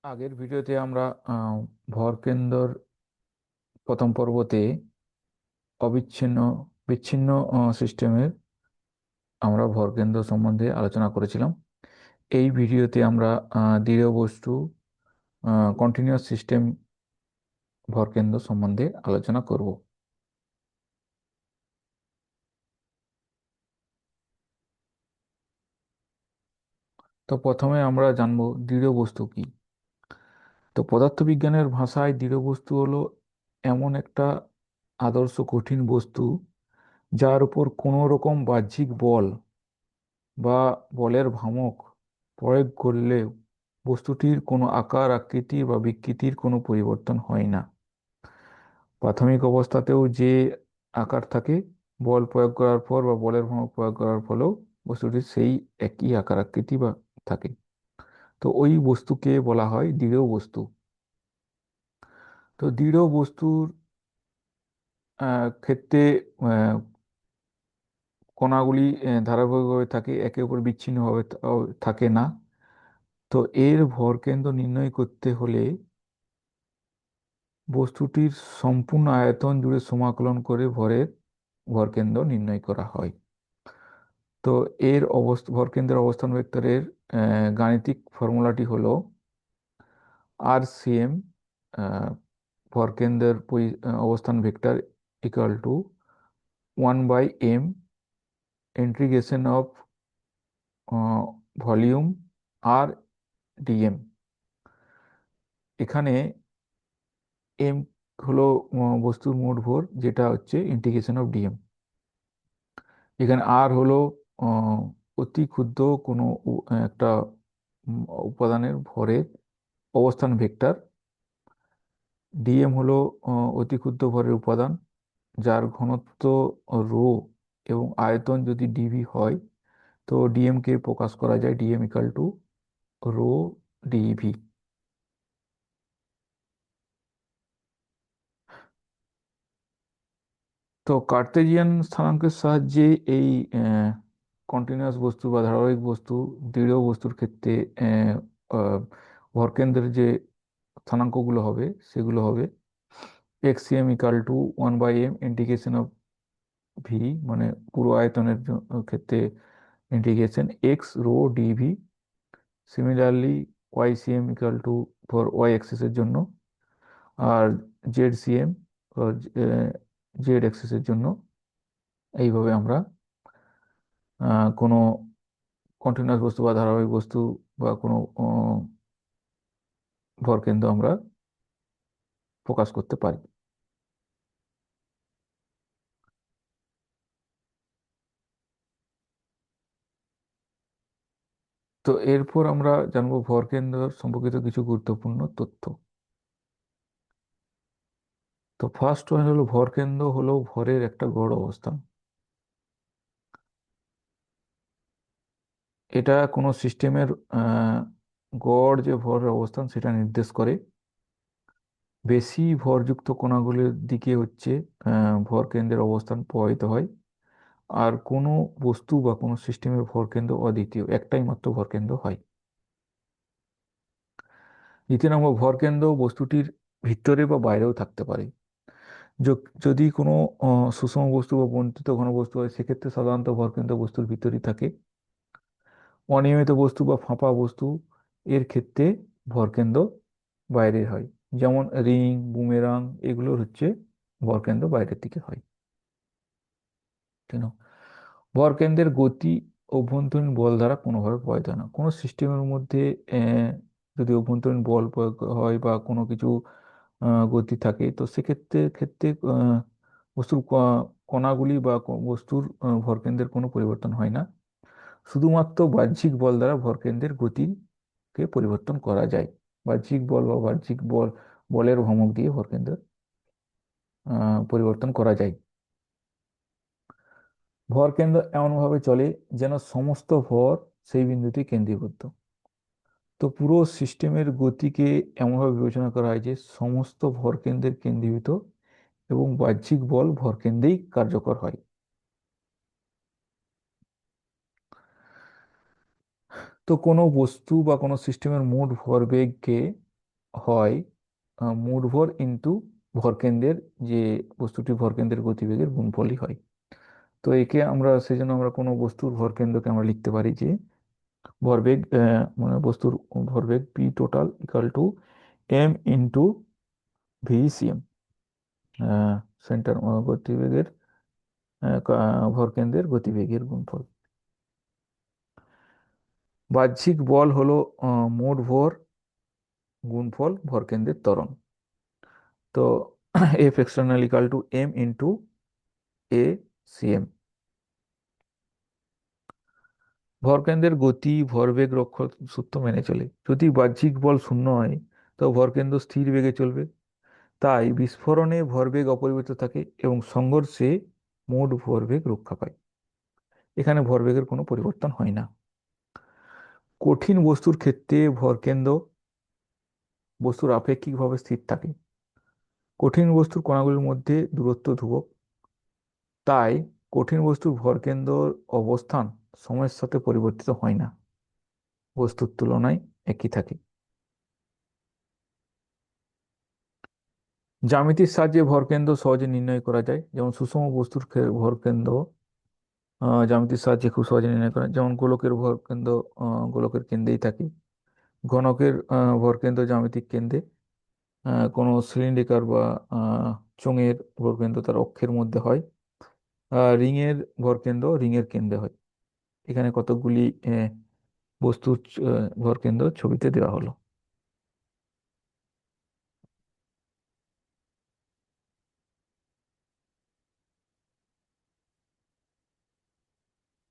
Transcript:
আগের ভিডিওতে আমরা ভরকেন্দ্রর প্রথম পর্বতে অবিচ্ছিন্ন বিচ্ছিন্ন সিস্টেমের আমরা ভরকেন্দ্র সম্বন্ধে আলোচনা করেছিলাম। এই ভিডিওতে আমরা দৃঢ় বস্তু কন্টিনিউয়াস সিস্টেম ভরকেন্দ্র সম্বন্ধে আলোচনা করব। তো প্রথমে আমরা জানব দৃঢ় বস্তু কি। তো পদার্থবিজ্ঞানের ভাষায় দৃঢ় বস্তু হলো এমন একটা আদর্শ কঠিন বস্তু যার উপর কোনো রকম বাহ্যিক বল বা বলের ভ্রামক প্রয়োগ করলে বস্তুটির কোনো আকার আকৃতি বা বিকৃতির কোনো পরিবর্তন হয় না। প্রাথমিক অবস্থাতেও যে আকার থাকে, বল প্রয়োগ করার পর বা বলের ভ্রামক প্রয়োগ করার ফলেও বস্তুটির সেই একই আকার আকৃতি বা থাকে। তো ওই বস্তুকে বলা হয় দৃঢ় বস্তু। তো দৃঢ় বস্তুর ক্ষেত্রে কণাগুলি ধারাবাহিকভাবে থাকে, একে অপর বিচ্ছিন্নভাবে থাকে না। তো এর ভরকেন্দ্র নির্ণয় করতে হলে বস্তুটির সম্পূর্ণ আয়তন জুড়ে সমাকলন করে ভরকেন্দ্র নির্ণয় করা হয়। তো এর ভরকেন্দ্রের অবস্থান ভেক্টরের গাণিতিক ফর্মুলাটি হলো RCM, ভরকেন্দ্রের অবস্থান vector equal to 1/m integration of volume আর ডিএম। এখানে এম হলো বস্তুর মোট ভর, যেটা হচ্ছে ইন্টিগ্রেশন অফ ডিএম। এখানে আর হলো আহ, অতি ক্ষুদ্র কোনো একটা উপাদানের ভরের অবস্থান ভেক্টর। ডিএম হলো অতি ক্ষুদ্র ভরের উপাদান যার ঘনত্ব রো এবং আয়তন যদি ডিভি হয়, তো ডিএম কে প্রকাশ করা যায় dm equal to rho dv. তো কার্তেজিয়ান স্থানাঙ্কের সাহায্যে এই কন্টিনিউয়াস বস্তু বা ধারাবাহিক বস্তু, দৃঢ় বস্তুর ক্ষেত্রে আহ, আহ, ভরকেন্দ্রের যে স্থানাঙ্কগুলো হবে সেগুলো হবে X CM equal to 1/m integration of V, মানে পুরো আয়তনের ক্ষেত্রে integration X rho DV. Similarly Y CM equal to for Y অ্যাক্সিসের জন্য, আর জেড সিএম জেড অ্যাক্সিসের জন্য। এইভাবে আমরা কোনো কন্টিনিউয়াস বস্তু বা ধারাবাহিক বস্তু বা কোনো ভরকেন্দ্র আমরা প্রকাশ করতে পারি। তো এরপর আমরা জানবো ভরকেন্দ্র সম্পর্কিত কিছু গুরুত্বপূর্ণ তথ্য। তো ফার্স্ট ওয়ান হলো ভরকেন্দ্র হলো ভরের একটা গড় অবস্থান। এটা কোনো সিস্টেমের গড় যে ভরের অবস্থান সেটা নির্দেশ করে। বেশি ভরযুক্ত কণাগুলির দিকে হচ্ছে ভরকেন্দ্রের অবস্থান প্রভাবিত হয়। আর কোনো বস্তু বা কোনো সিস্টেমের ভরকেন্দ্র অদ্বিতীয়, একটাই মাত্র ভরকেন্দ্র হয়। দ্বিতীয় নম্বর, ভরকেন্দ্র বস্তুটির ভিতরে বা বাইরেও থাকতে পারে। যদি কোনো সুষম বস্তু বা বন্টিত ঘন বস্তু হয়, সেক্ষেত্রে সাধারণত ভরকেন্দ্র বস্তুর ভিতরেই থাকে। অনিয়মিত বস্তু বা ফাঁপা বস্তু এর ক্ষেত্রে ভরকেন্দ্র বাইরে হয়, যেমন রিং, বুমেরাং, এগুলোর হচ্ছে ভরকেন্দ্র বাইরের দিকে হয়। কেন? ভরকেন্দ্রের গতি অভ্যন্তরীণ বল দ্বারা কোনোভাবে প্রভাবিত হয় না। কোনো সিস্টেমের মধ্যে যদি অভ্যন্তরীণ বল প্রয়োগ হয় বা কোনো কিছু গতি থাকে, তো সেক্ষেত্রে বস্তুর কণাগুলি বা বস্তুর ভরকেন্দ্রের কোনো পরিবর্তন হয় না। শুধুমাত্র বাহ্যিক বল দ্বারা ভরকেন্দ্রের গতিকে পরিবর্তন করা যায়। বাহ্যিক বল বা বাহ্যিক বলের ভ্রমক দিয়ে ভরকেন্দ্রের পরিবর্তন করা যায়। ভরকেন্দ্র এমনভাবে চলে যেন সমস্ত ভর সেই বিন্দুতে কেন্দ্রীভূত। তো পুরো সিস্টেমের গতিকে এমনভাবে বিবেচনা করা হয় যে সমস্ত ভরকেন্দ্রের কেন্দ্রীভূত এবং বাহ্যিক বল ভরকেন্দ্রেই কার্যকর হয়। তো কোনো বস্তু বা কোনো সিস্টেমের মোট ভরবেগকে হয় মোট ভর ইন্টু ভরকেন্দ্রের, যে বস্তুটি ভরকেন্দ্রের গতিবেগের গুণফলই হয়। তো একে আমরা, সেই জন্য আমরা কোনো বস্তুর ভরকেন্দ্রকে আমরা লিখতে পারি যে ভরবেগ, মানে বস্তুর ভরবেগ P total equal to M into V CM, centre গতিবেগের ভরকেন্দ্রের গতিবেগের গুণফল। বাহ্যিক বল হলো মোট ভর গুণফল ভরকেন্দ্রের ত্বরণ। তো F external equal to M into A CM. ভরকেন্দ্রের গতি ভরবেগ রক্ষক সূত্র মেনে চলে। যদি বাহ্যিক বল শূন্য হয় তো ভরকেন্দ্র স্থির বেগে চলবে। তাই বিস্ফোরণে ভরবেগ অপরিবর্তিত থাকে এবং সংঘর্ষে মোট ভরবেগ রক্ষা পায়। এখানে ভরবেগের কোনো পরিবর্তন হয় না। কঠিন বস্তুর ক্ষেত্রে ভরকেন্দ্র বস্তুর আপেক্ষিকভাবে স্থির থাকে। কঠিন বস্তুর কণাগুলির মধ্যে দূরত্ব ধ্রুবক। তাই কঠিন বস্তুর ভরকেন্দ্র অবস্থান সময়ের সাথে পরিবর্তিত হয় না, বস্তুর তুলনায় একই থাকে। জ্যামিতির সাহায্যে ভরকেন্দ্র সহজে নির্ণয় করা যায়। যেমন সুষম বস্তুর ভরকেন্দ্র জ্যামিতির সাহায্যে খুব সহজে নির্ণয় করা যায়। যেমন গোলকের ভরকেন্দ্র গোলকের কেন্দ্রেই থাকে। ঘনকের ভরকেন্দ্র জ্যামিতিক কেন্দ্রে। কোনো সিলিন্ডার বা চোঙের ভরকেন্দ্র তার অক্ষের মধ্যে হয়। রিংয়ের ভরকেন্দ্র রিংয়ের কেন্দ্রে হয়। এখানে কতগুলি বস্তুর ভরকেন্দ্র ছবিতে দেওয়া হলো।